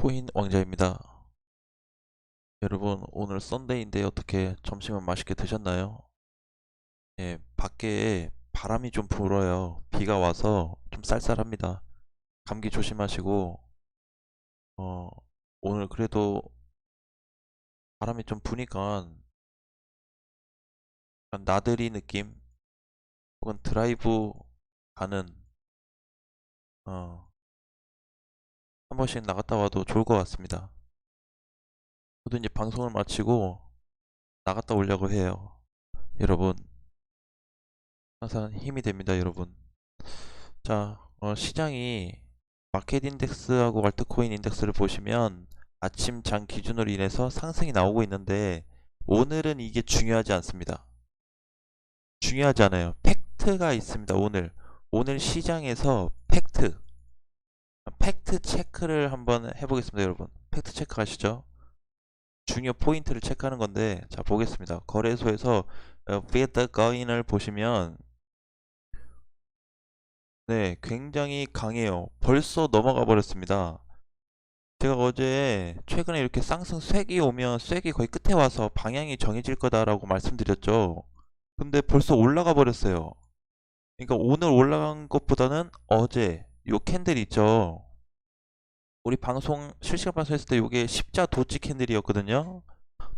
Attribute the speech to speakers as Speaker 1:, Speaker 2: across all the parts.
Speaker 1: 코인 왕자입니다. 여러분, 오늘 썬데이인데 어떻게 점심은 맛있게 드셨나요? 예, 밖에 바람이 좀 불어요. 비가 와서 좀 쌀쌀합니다. 감기 조심하시고, 어, 오늘 그래도 바람이 좀 부니까 약간 나들이 느낌 혹은 드라이브 가는, 어, 한 번씩 나갔다 와도 좋을 것 같습니다. 저도 이제 방송을 마치고 나갔다 오려고 해요. 여러분, 항상 힘이 됩니다, 여러분. 자, 시장이 마켓 인덱스하고 알트코인 인덱스를 보시면 아침 장 기준으로 인해서 상승이 나오고 있는데 오늘은 이게 중요하지 않습니다. 중요하지 않아요. 팩트가 있습니다. 오늘 시장에서 팩트 체크를 한번 해보겠습니다. 여러분, 팩트 체크 하시죠? 중요 포인트를 체크하는 건데, 자, 보겠습니다. 거래소에서 비트코인을 보시면 네, 굉장히 강해요. 벌써 넘어가 버렸습니다. 제가 어제 최근에 이렇게 쌍승 쐐기 오면 쐐기 거의 끝에 와서 방향이 정해질 거다라고 말씀드렸죠. 근데 벌써 올라가 버렸어요. 그러니까 오늘 올라간 것보다는 어제 요 캔들 있죠. 우리 방송 실시간 방송했을 때 요게 십자 도치 캔들이었거든요.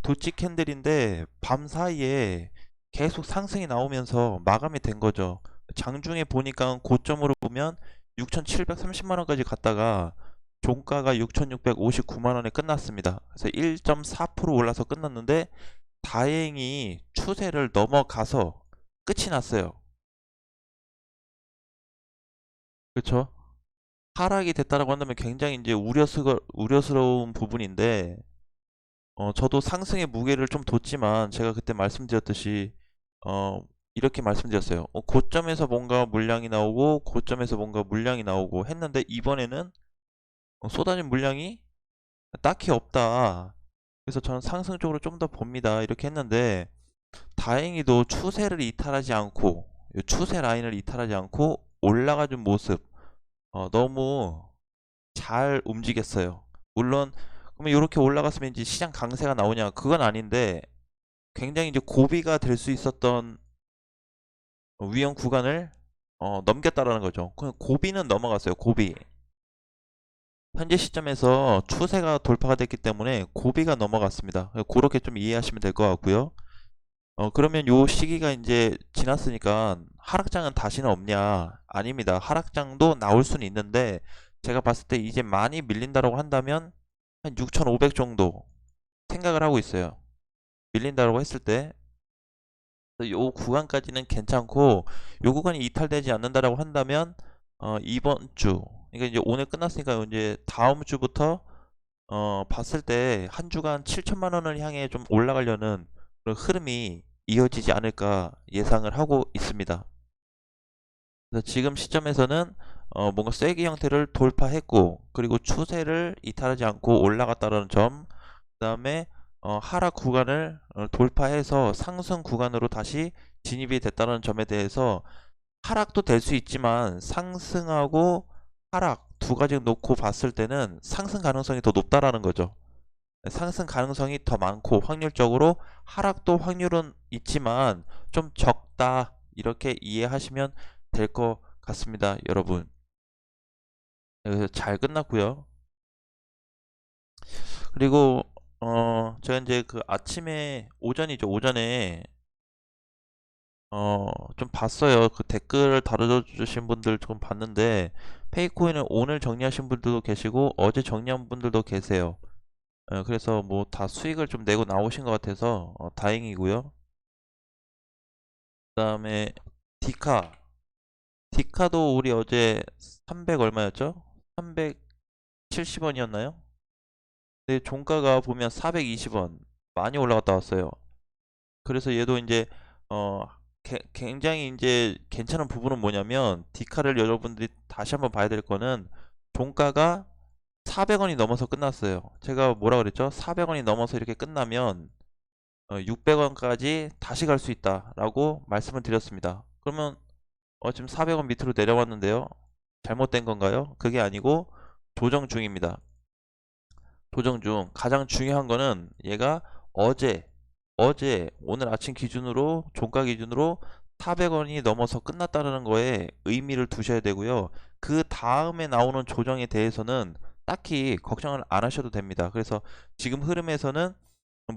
Speaker 1: 도치 캔들인데 밤 사이에 계속 상승이 나오면서 마감이 된 거죠. 장중에 보니까 고점으로 보면 6,730만 원까지 갔다가 종가가 6,659만 원에 끝났습니다. 그래서 1.4% 올라서 끝났는데 다행히 추세를 넘어가서 끝이 났어요. 그렇죠? 하락이 됐다라고 한다면 굉장히 이제 우려스러운 부분인데 저도 상승의 무게를 좀 뒀지만 제가 그때 말씀드렸듯이 어, 이렇게 말씀드렸어요. 고점에서 뭔가 물량이 나오고 고점에서 뭔가 물량이 나오고 했는데 이번에는 쏟아진 물량이 딱히 없다. 그래서 저는 상승 쪽으로 좀 더 봅니다. 이렇게 했는데 다행히도 추세를 이탈하지 않고 이 추세 라인을 이탈하지 않고 올라가준 모습 너무 잘 움직였어요. 물론 그러면 이렇게 올라갔으면 이제 시장 강세가 나오냐? 그건 아닌데 굉장히 이제 고비가 될 수 있었던 위험 구간을 넘겼다라는 거죠. 그냥 고비는 넘어갔어요. 고비. 현재 시점에서 추세가 돌파가 됐기 때문에 고비가 넘어갔습니다. 그렇게 좀 이해하시면 될 것 같고요. 그러면 요 시기가 이제 지났으니까 하락장은 다시는 없냐? 아닙니다. 하락장도 나올 수는 있는데 제가 봤을 때 이제 많이 밀린다고 한다면 한 6,500 정도 생각을 하고 있어요. 밀린다고 했을 때 요 구간까지는 괜찮고 요 구간이 이탈되지 않는다라고 한다면 이번 주 그러니까 이제 오늘 끝났으니까 이제 다음 주부터 봤을 때 한 주간 7천만 원을 향해 좀 올라가려는 그런 흐름이 이어지지 않을까 예상을 하고 있습니다. 그래서 지금 시점에서는 뭔가 쐐기 형태를 돌파했고 그리고 추세를 이탈하지 않고 올라갔다는 점, 그 다음에 하락 구간을 돌파해서 상승 구간으로 다시 진입이 됐다는 점에 대해서 하락도 될 수 있지만 상승하고 하락 두 가지 놓고 봤을 때는 상승 가능성이 더 높다라는 거죠. 상승 가능성이 더 많고 확률적으로 하락도 확률은 있지만 좀 적다 이렇게 이해하시면 될 것 같습니다, 여러분. 그래서 잘 끝났고요. 그리고 제가 이제 그 아침에 오전이죠. 오전에 좀 봤어요. 그 댓글 달아주신 분들 좀 봤는데 페이코인을 오늘 정리하신 분들도 계시고 어제 정리한 분들도 계세요. 그래서 뭐 다 수익을 좀 내고 나오신 것 같아서 다행이고요. 그 다음에 디카 디카도 우리 어제 300 얼마였죠? 370원이었나요? 근데 종가가 보면 420원 많이 올라갔다 왔어요. 그래서 얘도 이제 어 굉장히 이제 괜찮은 부분은 뭐냐면 디카를 여러분들이 다시 한번 봐야 될 거는 종가가 400원이 넘어서 끝났어요. 제가 뭐라 그랬죠? 400원이 넘어서 이렇게 끝나면 600원까지 다시 갈 수 있다라고 말씀을 드렸습니다. 그러면 지금 400원 밑으로 내려왔는데요. 잘못된 건가요? 그게 아니고 조정 중입니다. 조정 중 가장 중요한 거는 얘가 어제 어제 오늘 아침 기준으로 종가 기준으로 400원이 넘어서 끝났다는 거에 의미를 두셔야 되고요. 그 다음에 나오는 조정에 대해서는 딱히 걱정을 안 하셔도 됩니다. 그래서 지금 흐름에서는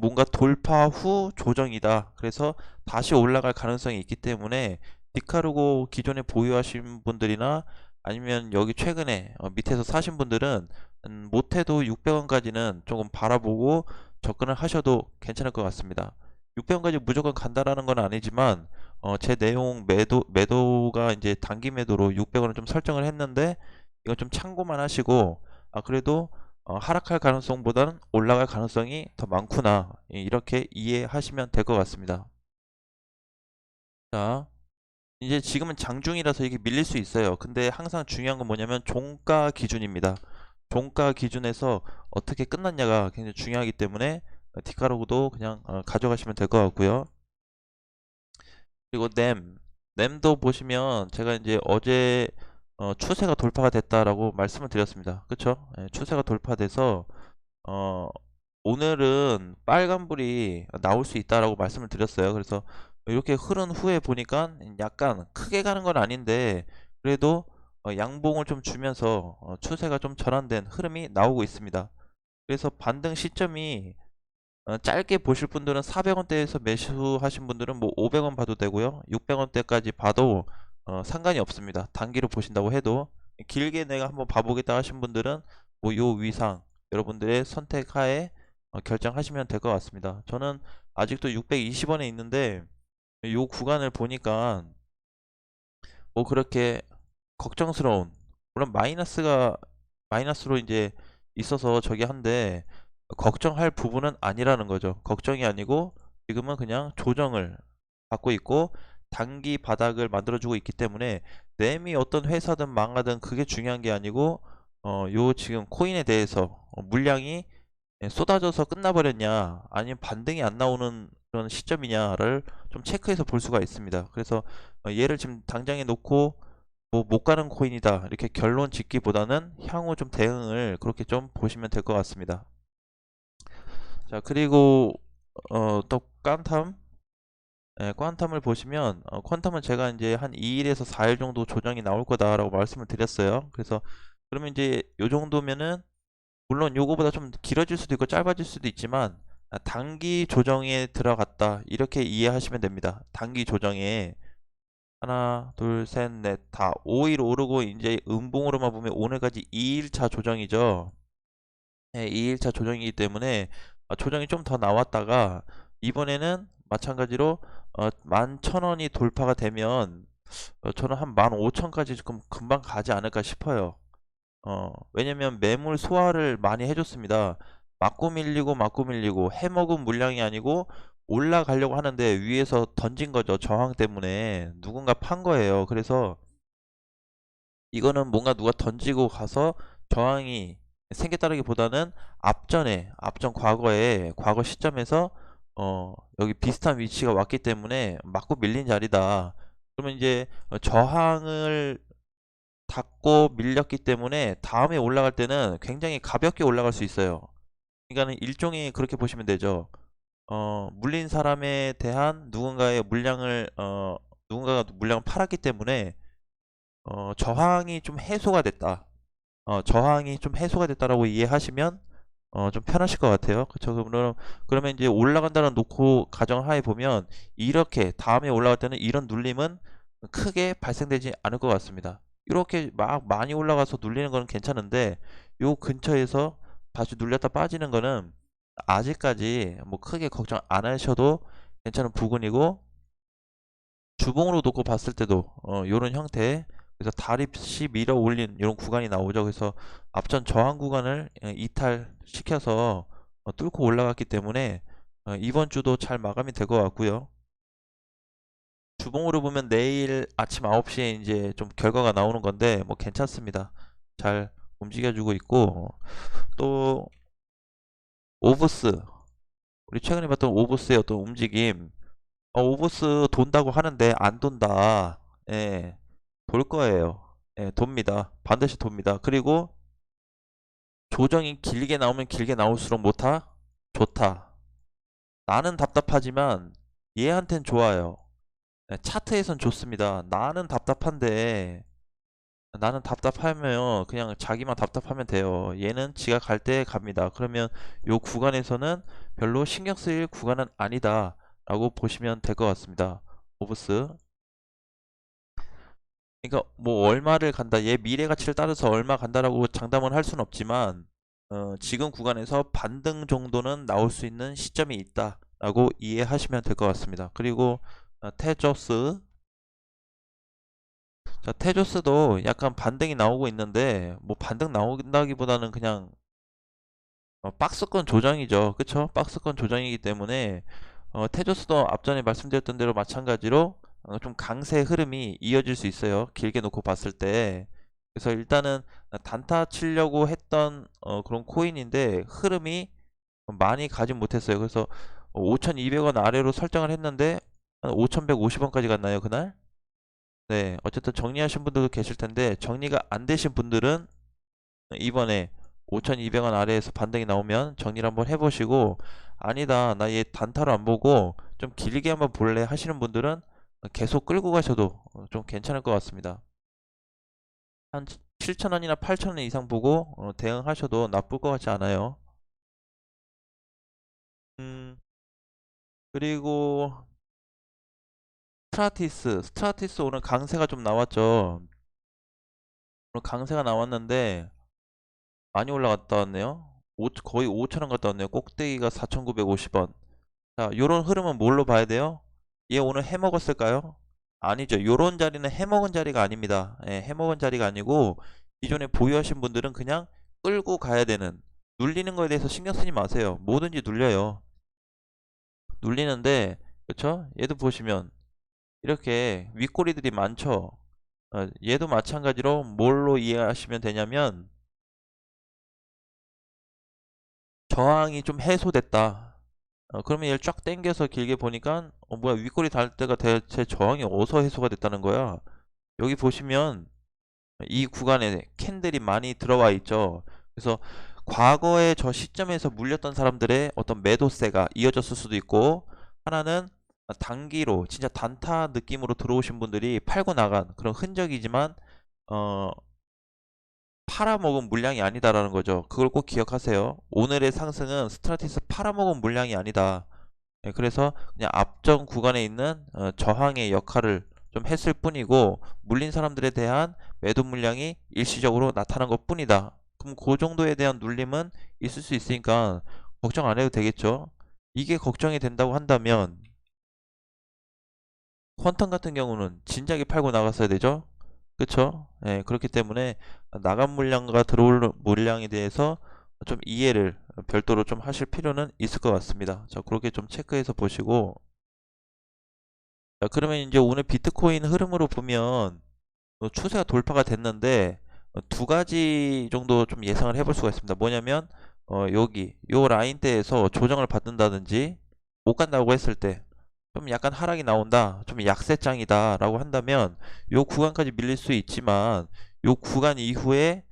Speaker 1: 뭔가 돌파 후 조정이다. 그래서 다시 올라갈 가능성이 있기 때문에 디카르고 기존에 보유하신 분들이나 아니면 여기 최근에 밑에서 사신 분들은 못해도 600원까지는 조금 바라보고 접근을 하셔도 괜찮을 것 같습니다. 600원까지 무조건 간다라는 건 아니지만 제 내용 매도가 이제 단기 매도로 600원을 좀 설정을 했는데 이건 좀 참고만 하시고 그래도 하락할 가능성보다는 올라갈 가능성이 더 많구나 이렇게 이해하시면 될 것 같습니다. 자, 이제 지금은 장중이라서 이게 밀릴 수 있어요. 근데 항상 중요한 건 뭐냐면 종가 기준입니다. 종가 기준에서 어떻게 끝났냐가 굉장히 중요하기 때문에 디카로그도 그냥 가져가시면 될 것 같고요. 그리고 램도 보시면 제가 이제 어제 추세가 돌파가 됐다라고 말씀을 드렸습니다. 그쵸? 예, 추세가 돌파돼서 어, 오늘은 빨간불이 나올 수 있다라고 말씀을 드렸어요. 그래서 이렇게 흐른 후에 보니까 약간 크게 가는 건 아닌데 그래도 양봉을 좀 주면서 추세가 좀 전환된 흐름이 나오고 있습니다. 그래서 반등 시점이 짧게 보실 분들은 400원대에서 매수하신 분들은 뭐 500원 봐도 되고요. 600원대까지 봐도 상관이 없습니다. 단기로 보신다고 해도 길게 내가 한번 봐보겠다 하신 분들은 뭐 요 위상 여러분들의 선택하에 결정하시면 될 것 같습니다. 저는 아직도 620원에 있는데 요 구간을 보니까 뭐 그렇게 걱정스러운 물론 마이너스로 이제 있어서 저기 한데 걱정할 부분은 아니라는 거죠. 걱정이 아니고 지금은 그냥 조정을 받고 있고 단기 바닥을 만들어주고 있기 때문에 램이 어떤 회사든 망하든 그게 중요한 게 아니고 요 지금 코인에 대해서 물량이 쏟아져서 끝나버렸냐 아니면 반등이 안 나오는 그런 시점이냐를 좀 체크해서 볼 수가 있습니다. 그래서 얘를 지금 당장에 놓고 뭐 못 가는 코인이다 이렇게 결론 짓기보다는 향후 좀 대응을 그렇게 좀 보시면 될 것 같습니다. 자, 그리고 또 퀀텀을 보시면 퀀텀은 제가 이제 한 2일에서 4일 정도 조정이 나올 거다라고 말씀을 드렸어요. 그래서 그러면 이제 요 정도면은 물론 요거보다 좀 길어질 수도 있고 짧아질 수도 있지만 단기 조정에 들어갔다 이렇게 이해하시면 됩니다. 단기 조정에 하나 둘셋넷 다 5일 오르고 이제 음봉으로만 보면 오늘까지 2일차 조정이죠. 네, 2일차 조정이기 때문에 조정이 좀 더 나왔다가 이번에는 마찬가지로 11,000원이 돌파가 되면 저는 한 15,000까지 조금 금방 가지 않을까 싶어요. 왜냐면 매물 소화를 많이 해줬습니다. 맞고 밀리고 해먹은 물량이 아니고 올라가려고 하는데 위에서 던진 거죠. 저항 때문에 누군가 판 거예요. 그래서 이거는 뭔가 누가 던지고 가서 저항이 생겼다기보다는 앞전 과거에 과거 시점에서 여기 비슷한 위치가 왔기 때문에 맞고 밀린 자리다. 그러면 이제 저항을 닫고 밀렸기 때문에 다음에 올라갈 때는 굉장히 가볍게 올라갈 수 있어요. 그러니까는 일종의 그렇게 보시면 되죠. 물린 사람에 대한 누군가가 물량을 팔았기 때문에 저항이 좀 해소가 됐다. 저항이 좀 해소가 됐다라고 이해하시면 좀 편하실 것 같아요. 그쵸? 그러면 이제 올라간다는 놓고 가정하에 보면 이렇게 다음에 올라갈 때는 이런 눌림은 크게 발생되지 않을 것 같습니다. 이렇게 막 많이 올라가서 눌리는 거는 괜찮은데 요 근처에서 다시 눌렸다 빠지는 거는 아직까지 뭐 크게 걱정 안 하셔도 괜찮은 부분이고 주봉으로 놓고 봤을 때도 요런 형태 그래서 다리씨 밀어 올린 이런 구간이 나오죠. 그래서 앞전 저항 구간을 이탈시켜서 뚫고 올라갔기 때문에 이번 주도 잘 마감이 될 것 같고요. 주봉으로 보면 내일 아침 9시에 이제 좀 결과가 나오는 건데 뭐 괜찮습니다. 잘 움직여주고 있고 또 오브스 우리 최근에 봤던 오브스의 어떤 움직임 오브스 돈다고 하는데 안 돈다. 예, 돌 거예요. 예, 돕니다. 반드시 돕니다. 그리고 조정이 길게 나오면 길게 나올수록 못하? 좋다. 나는 답답하지만 얘한텐 좋아요. 네, 차트에선 좋습니다. 나는 답답하면 그냥 자기만 답답하면 돼요. 얘는 지가 갈 때 갑니다. 그러면 요 구간에서는 별로 신경 쓰일 구간은 아니다 라고 보시면 될 것 같습니다. 오브스. 그러니까 뭐 얼마를 간다, 얘 미래 가치를 따라서 얼마 간다라고 장담은 할 수는 없지만 지금 구간에서 반등 정도는 나올 수 있는 시점이 있다라고 이해하시면 될 것 같습니다. 그리고 테조스. 자, 테조스도 약간 반등이 나오고 있는데 뭐 반등 나온다기보다는 그냥 박스권 조정이죠. 그쵸? 박스권 조정이기 때문에 테조스도 앞전에 말씀드렸던 대로 마찬가지로 좀 강세 흐름이 이어질 수 있어요. 길게 놓고 봤을 때. 그래서 일단은 단타 치려고 했던 그런 코인인데 흐름이 많이 가진 못했어요. 그래서 5,200원 아래로 설정을 했는데 5,150원까지 갔나요, 그날? 네, 어쨌든 정리하신 분들도 계실 텐데 정리가 안 되신 분들은 이번에 5,200원 아래에서 반등이 나오면 정리를 한번 해보시고, 아니다, 나 얘 단타로 안 보고 좀 길게 한번 볼래 하시는 분들은 계속 끌고 가셔도 좀 괜찮을 것 같습니다. 한 7,000원이나 8,000원 이상 보고 대응하셔도 나쁠 것 같지 않아요. 그리고 스트라티스 오늘 강세가 좀 나왔죠. 오늘 강세가 나왔는데 많이 올라갔다 왔네요. 거의 5,000원 갔다 왔네요. 꼭대기가 4,950원. 자, 요런 흐름은 뭘로 봐야 돼요? 얘 오늘 해먹었을까요? 아니죠. 요런 자리는 해먹은 자리가 아닙니다. 예, 해먹은 자리가 아니고 기존에 보유하신 분들은 그냥 끌고 가야 되는, 눌리는 거에 대해서 신경 쓰지 마세요. 뭐든지 눌려요. 눌리는데, 그쵸? 얘도 보시면 이렇게 윗꼬리들이 많죠. 얘도 마찬가지로 뭘로 이해하시면 되냐면 저항이 좀 해소됐다. 그러면 얘를 쫙 당겨서 길게 보니까 뭐야, 윗꼬리 달 때가 대체 저항이 어디서 해소가 됐다는 거야. 여기 보시면 이 구간에 캔들이 많이 들어와 있죠. 그래서 과거에 저 시점에서 물렸던 사람들의 어떤 매도세가 이어졌을 수도 있고, 하나는 단기로 진짜 단타 느낌으로 들어오신 분들이 팔고 나간 그런 흔적이지만 어, 팔아먹은 물량이 아니다라는 거죠. 그걸 꼭 기억하세요. 오늘의 상승은 스트라티스 팔아먹은 물량이 아니다. 예, 그래서 그냥 앞전 구간에 있는 저항의 역할을 좀 했을 뿐이고, 물린 사람들에 대한 매도 물량이 일시적으로 나타난 것 뿐이다. 그럼 그 정도에 대한 눌림은 있을 수 있으니까 걱정 안 해도 되겠죠. 이게 걱정이 된다고 한다면 퀀텀 같은 경우는 진작에 팔고 나갔어야 되죠. 그쵸? 예, 그렇기 때문에 나간 물량과 들어올 물량에 대해서 좀 이해를 별도로 좀 하실 필요는 있을 것 같습니다. 자, 그렇게 좀 체크해서 보시고, 자, 그러면 이제 오늘 비트코인 흐름으로 보면 추세가 돌파가 됐는데 두 가지 정도 좀 예상을 해볼 수가 있습니다. 뭐냐면 여기 요 라인대에서 조정을 받는다든지 못 간다고 했을 때 좀 약간 하락이 나온다, 좀 약세장이다 라고 한다면 요 구간까지 밀릴 수 있지만 요 구간 이후에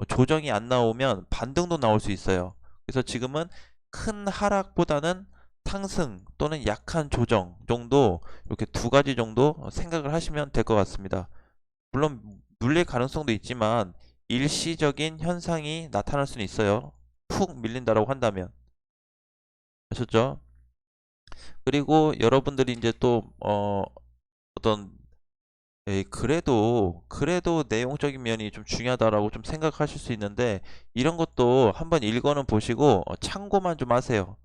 Speaker 1: 조정이 안 나오면 반등도 나올 수 있어요. 그래서 지금은 큰 하락보다는 상승 또는 약한 조정 정도, 이렇게 두 가지 정도 생각을 하시면 될 것 같습니다. 물론 눌릴 가능성도 있지만 일시적인 현상이 나타날 수는 있어요. 푹 밀린다라고 한다면. 아셨죠? 그리고 여러분들이 이제 또 어떤 에이, 그래도 내용적인 면이 좀 중요하다라고 좀 생각하실 수 있는데, 이런 것도 한번 읽어는 보시고 참고만 좀 하세요.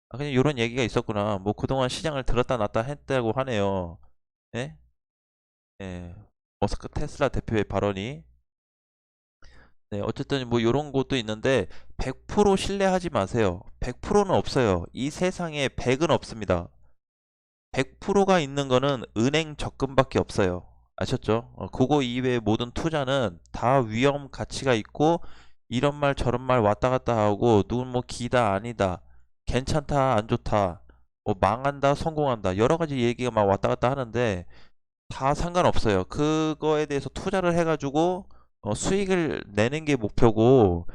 Speaker 1: 아, 그냥 이런 얘기가 있었구나. 뭐 그동안 시장을 들었다 놨다 했다고 하네요. 예? 예. 머스크 테슬라 대표의 발언이. 네, 어쨌든 뭐 이런 것도 있는데 100% 신뢰하지 마세요. 100%는 없어요. 이 세상에 100은 없습니다. 100%가 있는 거는 은행 적금밖에 없어요. 아셨죠? 그거 이외의 모든 투자는 다 위험 가치가 있고, 이런 말 저런 말 왔다 갔다 하고, 누군 뭐 기다 아니다, 괜찮다 안 좋다, 뭐 망한다 성공한다, 여러 가지 얘기가 막 왔다 갔다 하는데 다 상관없어요. 그거에 대해서 투자를 해가지고 수익을 내는 게 목표고,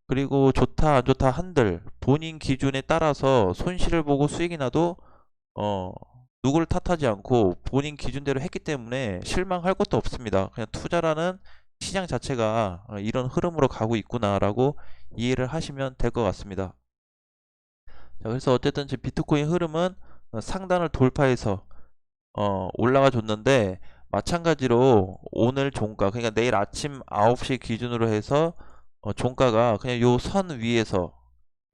Speaker 1: 그리고 좋다 안 좋다 한들 본인 기준에 따라서 손실을 보고 수익이 나도 어, 누구를 탓하지 않고 본인 기준대로 했기 때문에 실망할 것도 없습니다. 그냥 투자라는 시장 자체가 이런 흐름으로 가고 있구나라고 이해를 하시면 될 것 같습니다. 자, 그래서 어쨌든 지금 비트코인 흐름은 상단을 돌파해서 올라가 줬는데, 마찬가지로 오늘 종가, 그러니까 내일 아침 9시 기준으로 해서 종가가 그냥 요 선 위에서,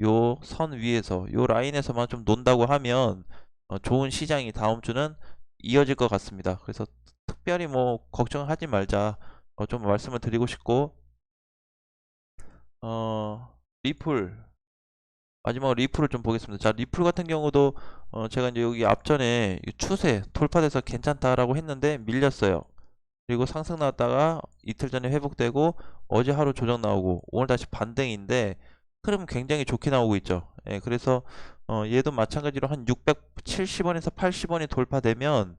Speaker 1: 요 라인에서만 좀 논다고 하면 좋은 시장이 다음 주는 이어질 것 같습니다. 그래서 특별히 뭐 걱정하지 말자, 좀 말씀을 드리고 싶고, 리플, 마지막으로 리플을 좀 보겠습니다. 자, 리플 같은 경우도 제가 이제 여기 앞전에 이 추세 돌파돼서 괜찮다라고 했는데 밀렸어요. 그리고 상승 나왔다가 이틀 전에 회복되고 어제 하루 조정 나오고 오늘 다시 반등인데 흐름 굉장히 좋게 나오고 있죠. 예, 그래서 얘도 마찬가지로 한 670원에서 80원이 돌파되면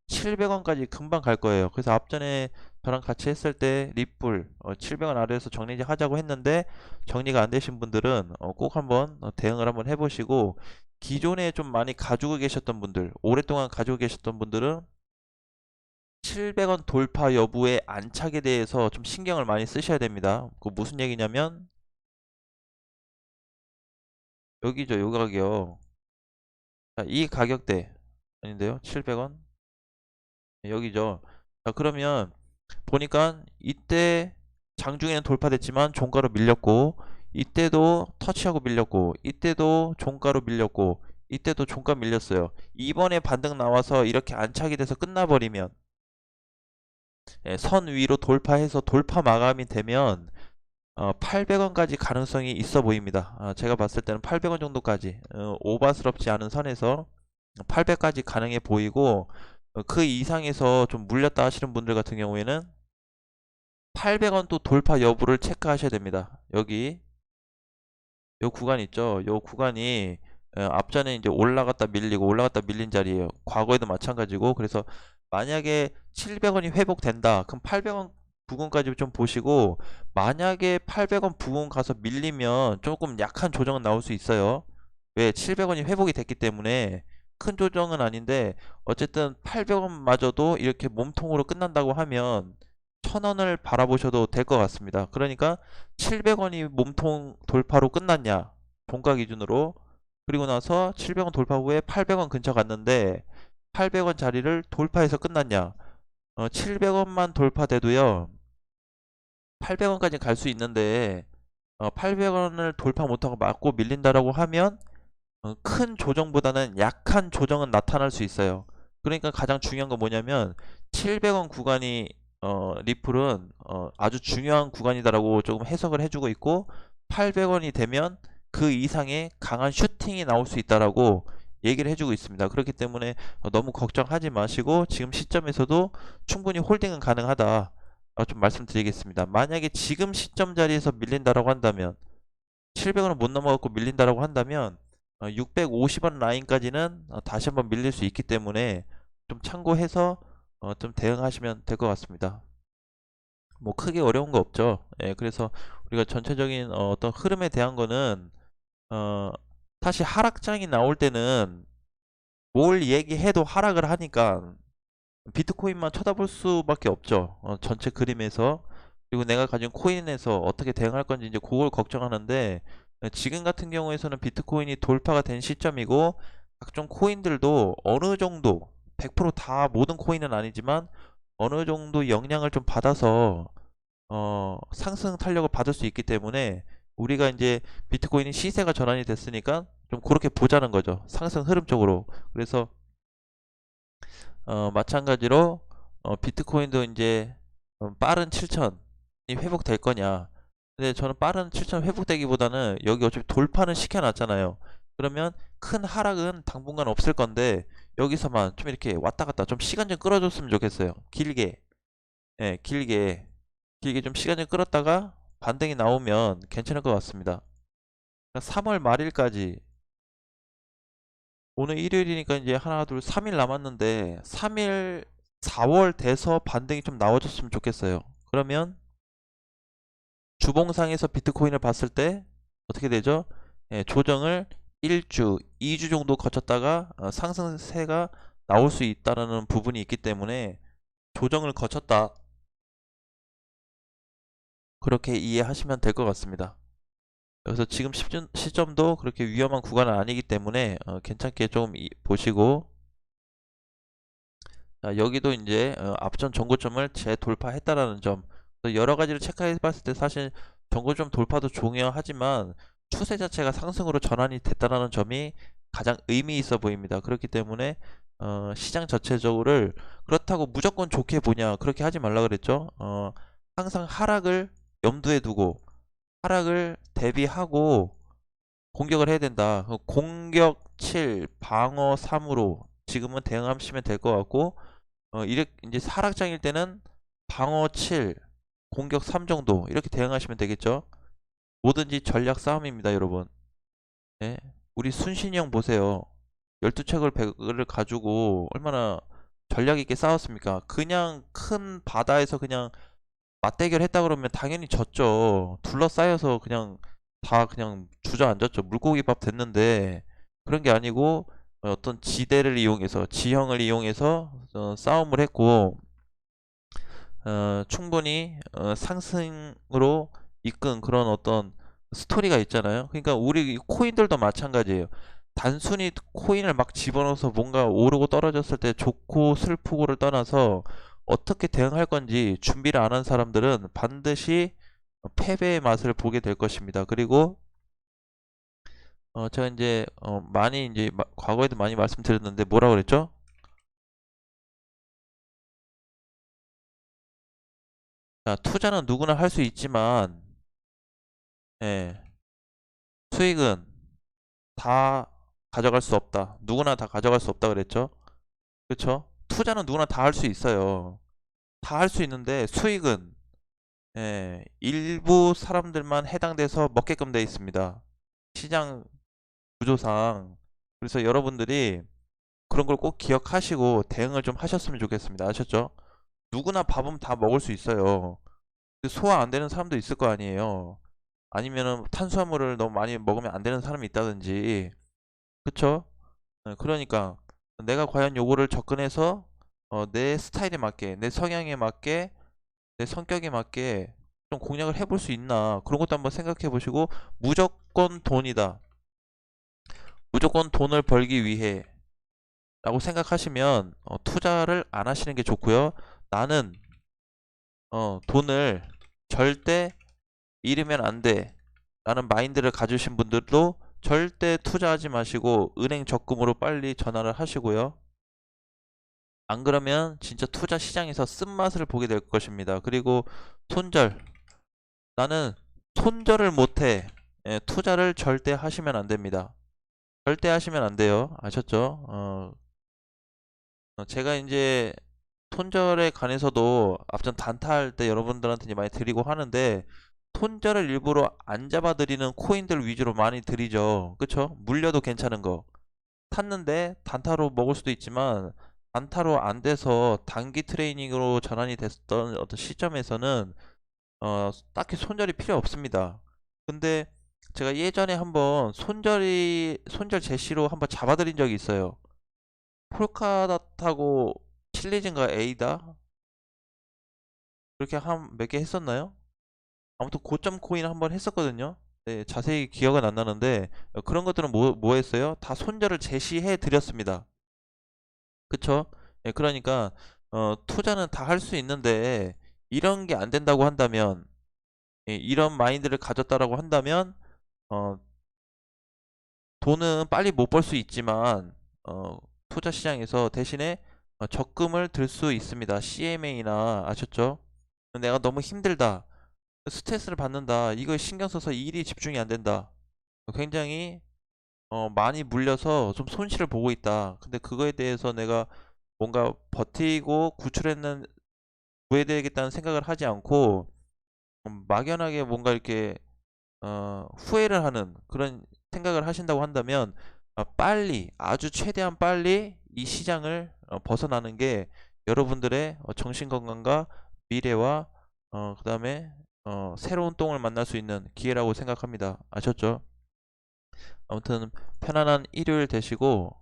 Speaker 1: 700원까지 금방 갈 거예요. 그래서 앞전에 저랑 같이 했을 때 리플 700원 아래에서 정리 하자고 했는데 정리가 안 되신 분들은 꼭 한번 대응을 한번 해보시고, 기존에 좀 많이 가지고 계셨던 분들, 오랫동안 가지고 계셨던 분들은 700원 돌파 여부의 안착에 대해서 좀 신경을 많이 쓰셔야 됩니다. 그 무슨 얘기냐면 여기죠, 요 가격. 자, 이 가격대 아닌데요? 700원? 여기죠. 자, 그러면 보니까 이때 장중에는 돌파됐지만 종가로 밀렸고, 이때도 터치하고 밀렸고, 이때도 종가로 밀렸고, 이때도 종가 밀렸어요. 이번에 반등 나와서 이렇게 안착이 돼서 끝나버리면, 선 위로 돌파해서 돌파 마감이 되면 800원까지 가능성이 있어 보입니다. 제가 봤을 때는 800원 정도까지 오바스럽지 않은 선에서 800까지 가능해 보이고, 그 이상에서 좀 물렸다 하시는 분들 같은 경우에는 800원 또 돌파 여부를 체크하셔야 됩니다. 여기 요 구간 있죠. 요 구간이 앞전에 이제 올라갔다 밀리고 올라갔다 밀린 자리예요. 과거에도 마찬가지고. 그래서 만약에 700원이 회복된다, 그럼 800원 부근까지 좀 보시고, 만약에 800원 부근 가서 밀리면 조금 약한 조정은 나올 수 있어요. 왜? 700원이 회복이 됐기 때문에 큰 조정은 아닌데, 어쨌든 800원마저도 이렇게 몸통으로 끝난다고 하면 1000원을 바라보셔도 될 것 같습니다. 그러니까 700원이 몸통 돌파로 끝났냐, 종가 기준으로. 그리고 나서 700원 돌파 후에 800원 근처 갔는데 800원 자리를 돌파해서 끝났냐. 700원만 돌파돼도요 800원까지 갈 수 있는데 800원을 돌파 못하고 맞고 밀린다라고 하면 큰 조정보다는 약한 조정은 나타날 수 있어요. 그러니까 가장 중요한 건 뭐냐면 700원 구간이 리플은 아주 중요한 구간이다라고 조금 해석을 해주고 있고, 800원이 되면 그 이상의 강한 슈팅이 나올 수 있다라고 얘기를 해주고 있습니다. 그렇기 때문에 너무 걱정하지 마시고 지금 시점에서도 충분히 홀딩은 가능하다, 좀 말씀드리겠습니다. 만약에 지금 시점 자리에서 밀린다라고 한다면, 700원을 못 넘어갖고 밀린다라고 한다면 650원 라인까지는 다시 한번 밀릴 수 있기 때문에 좀 참고해서 좀 대응하시면 될 것 같습니다. 뭐 크게 어려운 거 없죠. 예, 그래서 우리가 전체적인 어떤 흐름에 대한 거는 어, 사실 하락장이 나올 때는 뭘 얘기해도 하락을 하니까 비트코인만 쳐다볼 수밖에 없죠. 전체 그림에서. 그리고 내가 가진 코인에서 어떻게 대응할 건지 이제 그걸 걱정하는데, 지금 같은 경우에서는 비트코인이 돌파가 된 시점이고, 각종 코인들도 어느 정도 100%다 모든 코인은 아니지만 어느 정도 영향을 좀 받아서 상승 탄력을 받을 수 있기 때문에, 우리가 이제 비트코인이 시세가 전환이 됐으니까 좀 그렇게 보자는 거죠. 상승 흐름 쪽으로. 그래서 마찬가지로 비트코인도 이제 빠른 7천이 회복될 거냐. 근데 저는 빠른 7천 회복되기보다는 여기 어차피 돌파는 시켜놨잖아요. 그러면 큰 하락은 당분간 없을 건데 여기서만 좀 이렇게 왔다 갔다 좀 시간 좀 끌어줬으면 좋겠어요. 길게. 예, 길게 좀 시간 좀 끌었다가 반등이 나오면 괜찮을 것 같습니다. 3월 말일까지, 오늘 일요일이니까 이제 하나, 둘, 3일 남았는데 3일, 4월 돼서 반등이 좀 나와줬으면 좋겠어요. 그러면 주봉상에서 비트코인을 봤을 때 어떻게 되죠? 예, 조정을 1주, 2주 정도 거쳤다가 상승세가 나올 수 있다는 부분이 있기 때문에 조정을 거쳤다. 그렇게 이해하시면 될 것 같습니다. 그래서 지금 시점도 그렇게 위험한 구간은 아니기 때문에 괜찮게 좀 보시고, 자, 여기도 이제 앞전 전고점을 재돌파했다라는 점, 여러 가지를 체크해 봤을 때 사실 전고점 돌파도 중요하지만 추세 자체가 상승으로 전환이 됐다라는 점이 가장 의미 있어 보입니다. 그렇기 때문에 시장 전체적으로 그렇다고 무조건 좋게 보냐, 그렇게 하지 말라 그랬죠. 항상 하락을 염두에 두고 하락을 대비하고 공격을 해야 된다. 공격 7, 방어 3으로 지금은 대응하시면 될 것 같고, 이렇게 이제 하락장일 때는 방어 7, 공격 3 정도 이렇게 대응하시면 되겠죠. 뭐든지 전략 싸움입니다, 여러분. 네? 우리 순신이 형 보세요. 12척을 100을 가지고 얼마나 전략 있게 싸웠습니까? 그냥 큰 바다에서 그냥 맞대결 했다 그러면 당연히 졌죠. 둘러싸여서 그냥 다 그냥 주저앉았죠. 물고기밥 됐는데 그런 게 아니고 어떤 지대를 이용해서 지형을 이용해서 싸움을 했고, 충분히 상승으로 이끈 그런 어떤 스토리가 있잖아요. 그러니까 우리 코인들도 마찬가지예요. 단순히 코인을 막 집어넣어서 뭔가 오르고 떨어졌을 때 좋고 슬프고를 떠나서 어떻게 대응할 건지 준비를 안 한 사람들은 반드시 패배의 맛을 보게 될 것입니다. 그리고 제가 이제 많이 이제 과거에도 많이 말씀드렸는데 뭐라 그랬죠? 자, 투자는 누구나 할 수 있지만, 예, 수익은 다 가져갈 수 없다. 누구나 다 가져갈 수 없다 그랬죠? 그렇죠? 투자는 누구나 다 할 수 있어요. 다 할 수 있는데 수익은 일부 사람들만 해당돼서 먹게끔 되어 있습니다. 시장 구조상. 그래서 여러분들이 그런 걸 꼭 기억하시고 대응을 좀 하셨으면 좋겠습니다. 아셨죠? 누구나 밥은 다 먹을 수 있어요. 소화 안 되는 사람도 있을 거 아니에요. 아니면은 탄수화물을 너무 많이 먹으면 안 되는 사람이 있다든지. 그쵸? 그러니까 내가 과연 요거를 접근해서 내 스타일에 맞게, 내 성향에 맞게, 내 성격에 맞게 좀 공략을 해볼 수 있나, 그런 것도 한번 생각해 보시고, 무조건 돈이다, 무조건 돈을 벌기 위해 라고 생각하시면 투자를 안 하시는 게 좋고요. 나는 돈을 절대 잃으면 안 돼 라는 마인드를 가지신 분들도 절대 투자하지 마시고 은행 적금으로 빨리 전환을 하시고요. 안 그러면 진짜 투자 시장에서 쓴맛을 보게 될 것입니다. 그리고 손절. 나는 손절을 못해. 예, 투자를 절대 하시면 안 됩니다. 절대 하시면 안 돼요. 아셨죠? 제가 이제 손절에 관해서도 앞전 단타할 때 여러분들한테 이제 많이 드리고 하는데, 손절을 일부러 안 잡아드리는 코인들 위주로 많이 드리죠. 그쵸? 물려도 괜찮은 거. 탔는데 단타로 먹을 수도 있지만 단타로 안 돼서 단기 트레이닝으로 전환이 됐던 어떤 시점에서는 딱히 손절이 필요 없습니다. 근데 제가 예전에 한번 손절 제시로 한번 잡아드린 적이 있어요. 폴카닷하고 칠리진가 에이다 그렇게 한 몇 개 했었나요? 아무튼 고점 코인 한번 했었거든요. 네, 자세히 기억은 안 나는데 그런 것들은 뭐 했어요? 다 손절을 제시해 드렸습니다. 그쵸? 예, 그러니까 투자는 다 할 수 있는데 이런 게 안 된다고 한다면, 예, 이런 마인드를 가졌다라고 한다면 어, 돈은 빨리 못 벌 수 있지만 투자 시장에서 대신에 적금을 들 수 있습니다. CMA나. 아셨죠? 내가 너무 힘들다, 스트레스를 받는다, 이거 신경 써서 일이 집중이 안 된다, 굉장히 많이 물려서 좀 손실을 보고 있다. 근데 그거에 대해서 내가 뭔가 버티고 구출해낸 후회되겠다는 생각을 하지 않고 막연하게 뭔가 이렇게 후회를 하는 그런 생각을 하신다고 한다면, 빨리, 아주 최대한 빨리 이 시장을 벗어나는 게 여러분들의 정신 건강과 미래와 그 다음에 새로운 똥을 만날 수 있는 기회라고 생각합니다. 아셨죠? 아무튼 편안한 일요일 되시고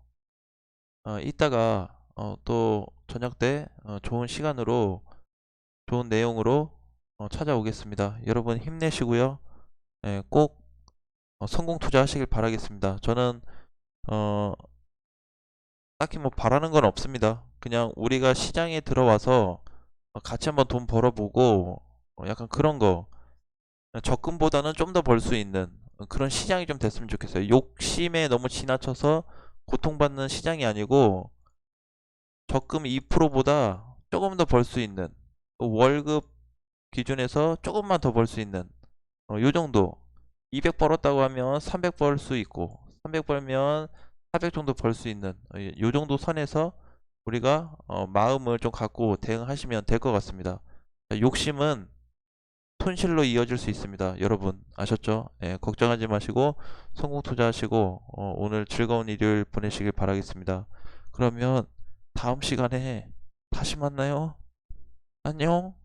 Speaker 1: 이따가 또 저녁 때 좋은 시간으로 좋은 내용으로 찾아오겠습니다. 여러분 힘내시고요. 예, 꼭 성공 투자하시길 바라겠습니다. 저는 어, 딱히 뭐 바라는 건 없습니다. 그냥 우리가 시장에 들어와서 같이 한번 돈 벌어보고 약간 그런 거 적금보다는 좀 더 벌 수 있는 그런 시장이 좀 됐으면 좋겠어요. 욕심에 너무 지나쳐서 고통받는 시장이 아니고 적금 2%보다 조금 더 벌 수 있는 월급 기준에서 조금만 더 벌 수 있는 요 정도 200 벌었다고 하면 300 벌 수 있고 300 벌면 400 정도 벌 수 있는 요 정도 선에서 우리가 마음을 좀 갖고 대응하시면 될 것 같습니다. 욕심은 손실로 이어질 수 있습니다. 여러분 아셨죠? 예, 걱정하지 마시고 성공 투자하시고 오늘 즐거운 일요일 보내시길 바라겠습니다. 그러면 다음 시간에 다시 만나요. 안녕.